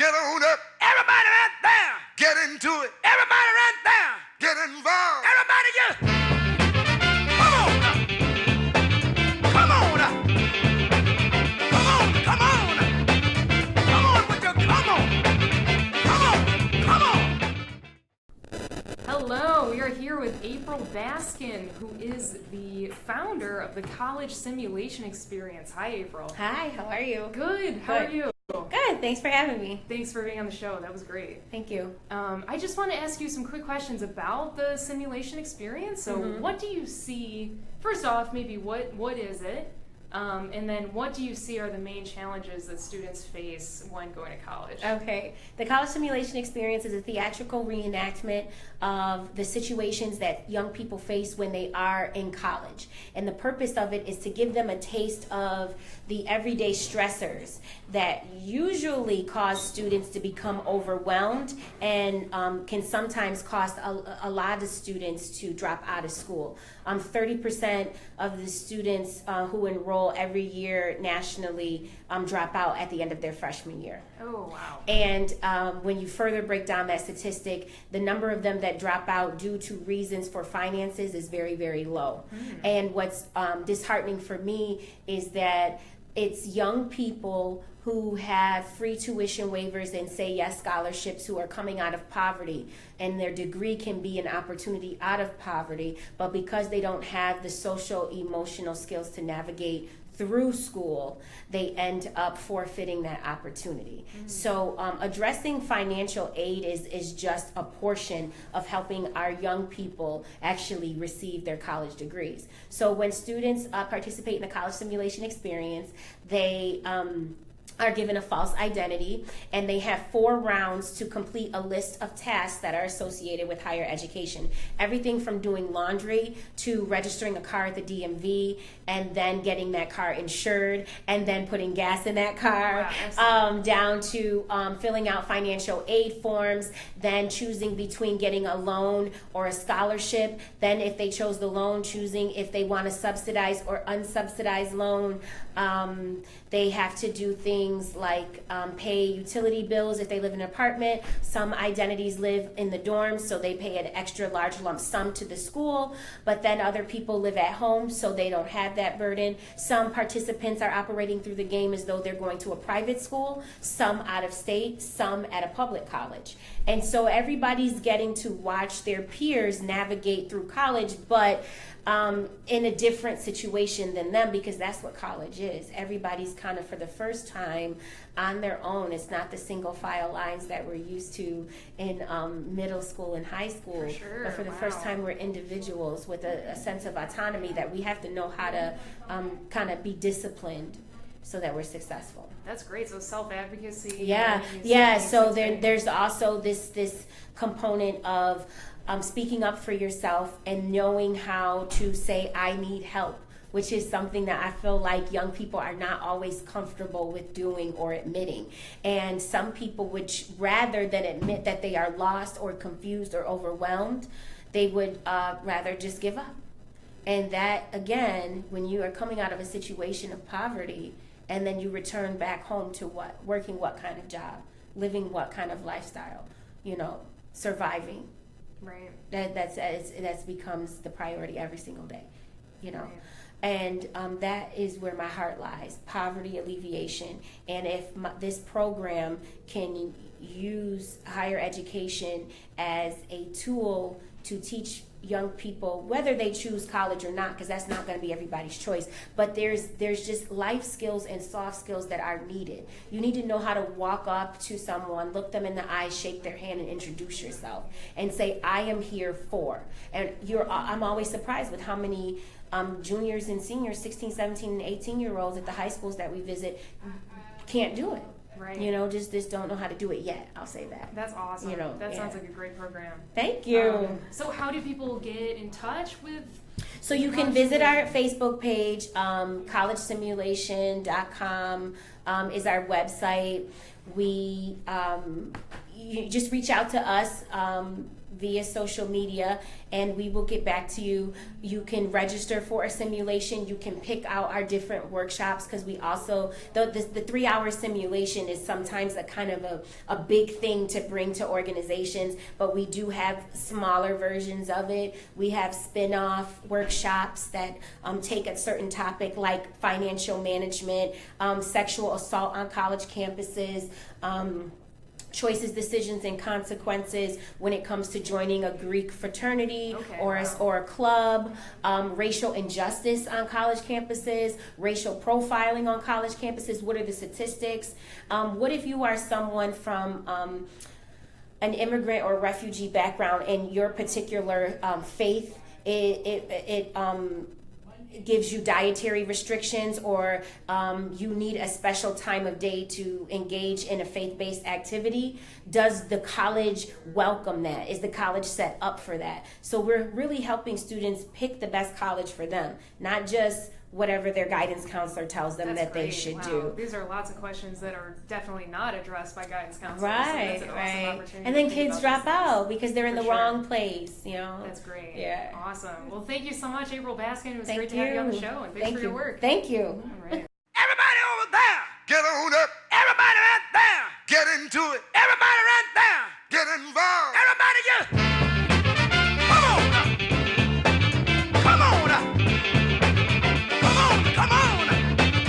Get on up. Everybody right there. Get into it. Everybody right there. Get involved. Everybody just come on up. Come on up. Come on, come on. Come on with your come on. Come on, come on. Hello, we are here with April Baskin, who is the founder of the College Simulation Experience. Hi, April. Hi, how are you? Good. How are you? Good, thanks for having me. Thanks for being on the show. That was great. Thank you. I just want to ask you some quick questions about the simulation experience. So what do you see, first off, maybe what is it? And then what do you see are the main challenges that students face when going to college? Okay. The College Simulation Experience is a theatrical reenactment of the situations that young people face when they are in college. And the purpose of it is to give them a taste of the everyday stressors that usually cause students to become overwhelmed and can sometimes cause a lot of students to drop out of school. 30% of the students who enroll every year nationally drop out at the end of their freshman year. Oh, wow. And when you further break down that statistic, the number of them that drop out due to reasons for finances is very, very low. And what's disheartening for me is that it's young people who have free tuition waivers and say yes scholarships who are coming out of poverty, and their degree can be an opportunity out of poverty, but because they don't have the social emotional skills to navigate through school, they end up forfeiting that opportunity. So addressing financial aid is just a portion of helping our young people actually receive their college degrees. So when students participate in the College Simulation Experience, they are given a false identity, and they have 4 rounds to complete a list of tasks that are associated with higher education. Everything from doing laundry to registering a car at the DMV, and then getting that car insured, and then putting gas in that car, down to filling out financial aid forms, then choosing between getting a loan or a scholarship, then if they chose the loan, choosing if they want a subsidized or unsubsidized loan. They have to do things like pay utility bills if they live in an apartment. Some identities live in the dorms, so they pay an extra large lump sum to the school, but then other people live at home, so they don't have that burden. Some participants are operating through the game as though they're going to a private school, some out of state, some at a public college. And so everybody's getting to watch their peers navigate through college, but in a different situation than them, because that's what college is. Everybody's kind of, for the first time, on their own. It's not the single file lines that we're used to in middle school and high school. For sure. But for the first time, we're individuals with a sense of autonomy that we have to know how to kind of be disciplined so that we're successful. That's great. So self-advocacy. Yeah. So there's also this component of speaking up for yourself and knowing how to say, I need help, which is something that I feel like young people are not always comfortable with doing or admitting. And some people would, rather than admit that they are lost or confused or overwhelmed, they would rather just give up. And that, again, when you are coming out of a situation of poverty and then you return back home to what? Working what kind of job? Living what kind of lifestyle? Surviving. Right. That's becomes the priority every single day, Right. And that is where my heart lies, poverty alleviation. And if this program can use higher education as a tool to teach young people, whether they choose college or not, because that's not going to be everybody's choice, but there's just life skills and soft skills that are needed. You need to know how to walk up to someone, look them in the eye, shake their hand, and introduce yourself and say, I am here for. And I'm always surprised with how many juniors and seniors, 16, 17, and 18-year-olds at the high schools that we visit can't do it. Right. Just don't know how to do it yet. I'll say that. That's awesome. That sounds like a great program. Thank you. So how do people get in touch with? So you can visit our Facebook page, collegesimulation.com is our website. We you just reach out to us via social media, and we will get back to you. You can register for a simulation. You can pick out our different workshops, because we also, the 3-hour simulation is sometimes a kind of a big thing to bring to organizations, but we do have smaller versions of it. We have spin-off workshops that take a certain topic like financial management, sexual assault on college campuses, choices, decisions, and consequences when it comes to joining a Greek fraternity or a club, racial injustice on college campuses, racial profiling on college campuses. What are the statistics? What if you are someone from an immigrant or refugee background, and your particular faith it gives you dietary restrictions, or you need a special time of day to engage in a faith-based activity? Does the college welcome that? Is the college set up for that? So we're really helping students pick the best college for them, not just whatever their guidance counselor tells them that they should do. These are lots of questions that are definitely not addressed by guidance counselors. Right, so that's an right. awesome opportunity. And then to think kids about drop these things. out because they're in the wrong place, you know. That's great. Yeah. Awesome. Well, thank you so much, April Baskin. It was Thank great to you. have you on the show, and thanks for your work. Thank you. All right. Everybody over there. Get on up. Everybody right there. Get into it. Everybody right there. Get involved. Everybody just